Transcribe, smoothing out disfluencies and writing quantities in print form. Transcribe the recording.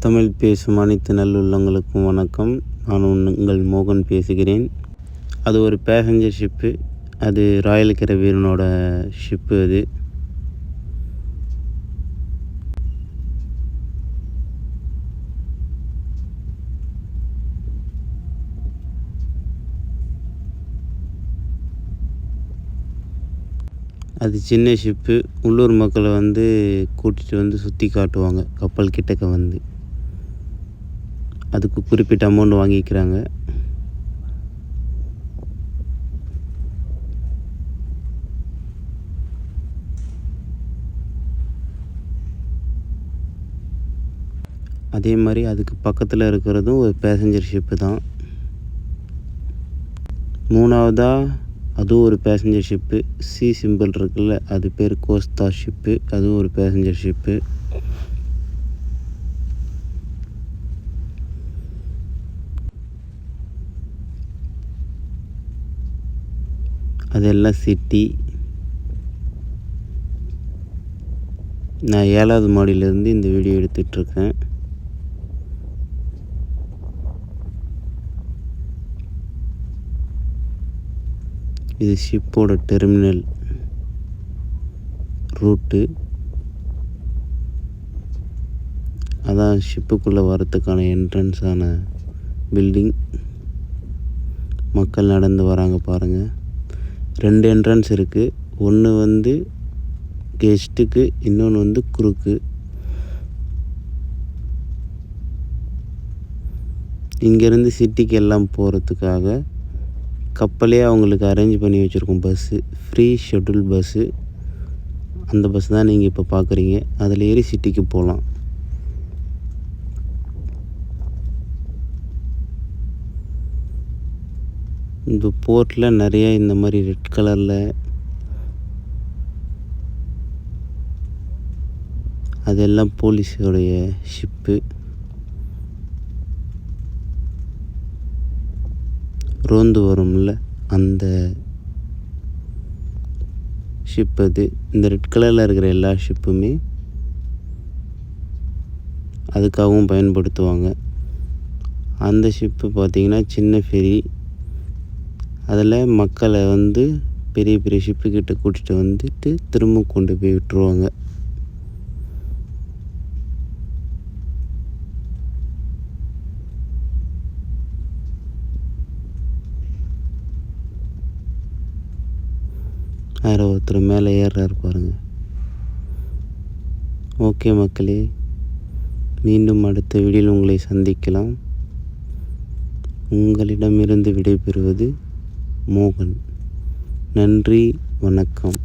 தமிழ் பேசும் அனைத்து நல்லுள்ளங்களுக்கும் வணக்கம். நான் உங்கள் மோகன் பேசுகிறேன். அது ஒரு பேசஞ்சர் ஷிப்பு. அது ராயல் கரீபியனோட ஷிப்பு அது. அது சின்ன ஷிப்பு. உள்ளூர் மக்களை கூட்டிகிட்டு சுற்றி காட்டுவாங்க கப்பல் கிட்டக்க வந்து. அதுக்கு குறிப்பிட்ட அமௌண்ட் வாங்கிக்கிறாங்க. அதே மாதிரி அதுக்கு பக்கத்தில் இருக்கிறதும் ஒரு பேசஞ்சர் ஷிப்பு தான். மூணாவதாக அதுவும் ஒரு பேசஞ்சர் ஷிப்பு. சி சிம்பிள் இருக்குல்ல, அது பேர் கோஸ்தா ஷிப்பு. அதுவும் ஒரு பேசஞ்சர் ஷிப்பு. அதெல்லாம் சிட்டி. நான் 7வது மாடியிலேருந்து இந்த வீடியோ எடுத்துகிட்ருக்கேன். இது ஷிப்போட டெர்மினல் ரூட்டு. அதான் ஷிப்புக்குள்ளே வரத்துக்கான என்ட்ரன்ஸான பில்டிங். மக்கள் நடந்து வராங்க பாருங்கள். 2 என்ட்ரன்ஸ் இருக்குது. ஒன்று கெஸ்ட்டுக்கு, இன்னொன்று குரூக்கு. இங்கேருந்து சிட்டிக்கு எல்லாம் போகிறதுக்காக கப்பலே அவங்களுக்கு அரேஞ்ச் பண்ணி வச்சுருக்கோம் பஸ்ஸு. Free schedule bus. அந்த பஸ் தான் நீங்கள் இப்போ பார்க்குறீங்க. அதில் ஏறி சிட்டிக்கு போகலாம். இந்த போர்ட்டில் நிறைய இந்த மாதிரி ரெட் கலரில் அதெல்லாம் போலீஸோடைய ஷிப்பு. ரோந்து வரும்ல, அந்த ஷிப் அது. இந்த ரெட் கலரில் இருக்கிற எல்லா ஷிப்புமே அதுக்காகவும் பயன்படுத்துவாங்க. அந்த ஷிப்பு பார்த்திங்கன்னா சின்ன ஃபெரி. அதில் மக்களை பெரிய பெரிய ஷிப்புக்கிட்ட கூட்டிகிட்டு திரும்ப கொண்டு போய் விட்டுருவாங்க. வேறு ஒருத்தர் மேலே ஏறுறாரு பாருங்கள். ஓகே மக்களே, மீண்டும் அடுத்த வீடியோவில் உங்களை சந்திக்கலாம். உங்களிடமிருந்து விடைபெறுவது மோகன். நன்றி, வணக்கம்.